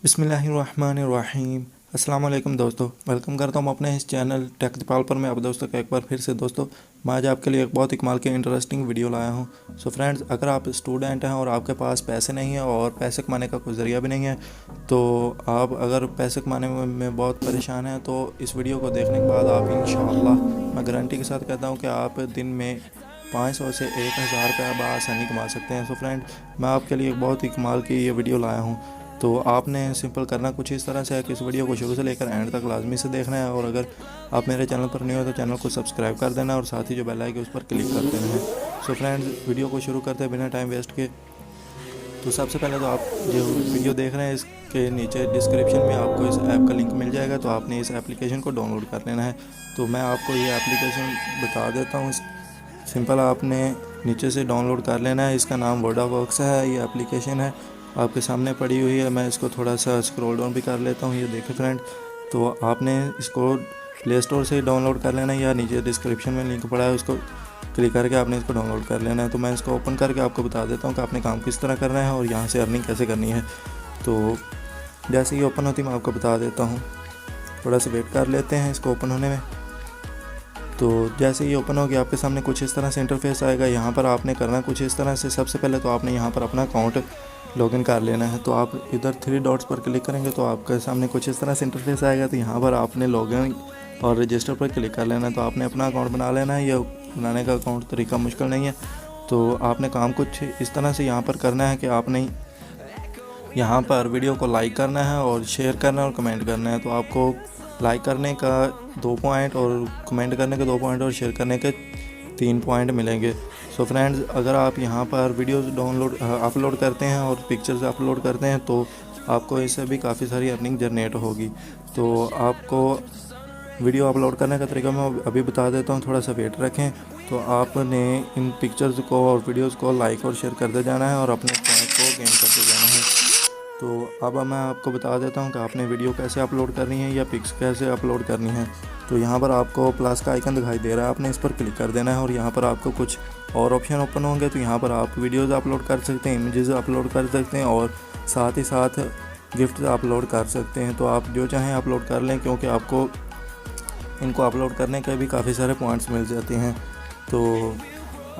बिस्मिल्लाहिर्रहमानिर्रहीम। अस्सलाम वालेकुम दोस्तों, वेलकम करता हूँ अपने इस चैनल टेक दीपालपुर में। आप दोस्तों का एक बार फिर से दोस्तों मैं आज आपके लिए एक बहुत ही कमाल की इंटरेस्टिंग वीडियो लाया हूँ। सो फ्रेंड्स, अगर आप स्टूडेंट हैं और आपके पास पैसे नहीं है और पैसे कमाने का कोई ज़रिया भी नहीं है, तो आप अगर पैसे कमाने में बहुत परेशान हैं तो इस वीडियो को देखने के बाद आप इंशाअल्लाह, मैं गारंटी के साथ कहता हूँ कि आप दिन में 500 से 1000 रुपये बआसानी कमा सकते हैं। सो फ्रेंड, मैं आपके लिए एक बहुत ही कमाल की ये वीडियो लाया हूँ। तो आपने सिंपल करना कुछ इस तरह से है कि इस वीडियो को शुरू से लेकर एंड तक लाजमी से देखना है, और अगर आप मेरे चैनल पर नहीं हो तो चैनल को सब्सक्राइब कर देना और साथ ही जो बेल आइकन है उस पर क्लिक कर देना है। सो फ्रेंड्स, वीडियो को शुरू करते हैं बिना टाइम वेस्ट के। तो सबसे पहले तो आप जो वीडियो देख रहे हैं इसके नीचे डिस्क्रिप्शन में आपको इस ऐप का लिंक मिल जाएगा, तो आपने इस एप्लीकेशन को डाउनलोड कर लेना है। तो मैं आपको ये एप्लीकेशन बता देता हूँ। सिंपल आपने नीचे से डाउनलोड कर लेना है। इसका नाम वर्कस है, ये एप्लीकेशन है आपके सामने पड़ी हुई है। मैं इसको थोड़ा सा स्क्रॉल डाउन भी कर लेता हूँ। ये देखें फ्रेंड, तो आपने इसको प्ले स्टोर से डाउनलोड कर लेना है या नीचे डिस्क्रिप्शन में लिंक पड़ा है उसको क्लिक करके आपने इसको डाउनलोड कर लेना है। तो मैं इसको ओपन करके आपको बता देता हूँ कि आपने काम किस तरह करना है और यहाँ से अर्निंग कैसे करनी है। तो जैसे ही ओपन होती मैं आपको बता देता हूँ, थोड़ा सा वेट कर लेते हैं इसको ओपन होने में। तो जैसे ही ओपन होगी आपके सामने कुछ इस तरह से इंटरफेस आएगा। यहाँ पर आपने करना कुछ इस तरह से, सबसे पहले तो आपने यहाँ पर अपना अकाउंट लॉगिन कर लेना है। तो आप इधर 3 डॉट्स पर क्लिक करेंगे तो आपके सामने कुछ इस तरह से इंटरफेस आएगा। तो यहाँ पर आपने लॉगिन और रजिस्टर पर क्लिक कर लेना है। तो आपने अपना अकाउंट बना लेना है। यह बनाने का अकाउंट तरीका मुश्किल नहीं है। तो आपने काम कुछ इस तरह से यहाँ पर करना है कि आपने यहाँ पर वीडियो को लाइक करना है और शेयर करना है और कमेंट करना है। तो आपको लाइक करने का 2 पॉइंट और कमेंट करने के 2 पॉइंट और शेयर करने के 3 पॉइंट मिलेंगे। सो फ्रेंड्स, अगर आप यहाँ पर वीडियोस अपलोड करते हैं और पिक्चर्स अपलोड करते हैं तो आपको इससे भी काफ़ी सारी अर्निंग जनरेट होगी। तो आपको वीडियो अपलोड करने का तरीका मैं अभी बता देता हूँ, थोड़ा सा वेट रखें। तो आपने इन पिक्चर्स को और वीडियोस को लाइक और शेयर करते जाना है और अपने पॉइंट को गेन करते जाना है। तो अब मैं आपको बता देता हूँ कि आपने वीडियो कैसे अपलोड करनी है या पिक्स कैसे अपलोड करनी है। तो यहाँ पर आपको प्लस का आइकन दिखाई दे रहा है, आपने इस पर क्लिक कर देना है और यहाँ पर आपको कुछ और ऑप्शन ओपन होंगे। तो यहाँ पर आप वीडियोस अपलोड कर सकते हैं, इमेजेस अपलोड कर सकते हैं और साथ ही साथ गिफ्ट अपलोड कर सकते हैं। तो आप जो चाहें अपलोड कर लें, क्योंकि आपको इनको अपलोड करने के भी काफ़ी सारे पॉइंट्स मिल जाते हैं। तो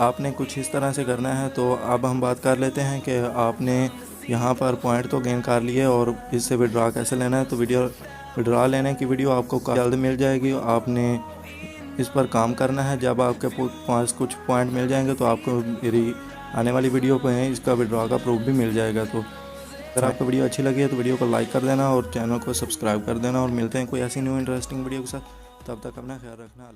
आपने कुछ इस तरह से करना है। तो अब हम बात कर लेते हैं कि आपने यहाँ पर पॉइंट तो गेन कर लिए और इससे विड्रॉ कैसे लेना है। तो विड्रॉ लेने की वीडियो आपको जल्द मिल जाएगी। आपने इस पर काम करना है। जब आपके पास कुछ पॉइंट मिल जाएंगे तो आपको मेरी आने वाली वीडियो पे इसका विड्रॉ का प्रूफ भी मिल जाएगा। तो अगर आपको वीडियो अच्छी लगी है तो वीडियो को लाइक कर देना और चैनल को सब्सक्राइब कर देना, और मिलते हैं कोई ऐसी न्यू इंटरेस्टिंग वीडियो के साथ। तब तक अपना ख्याल रखना।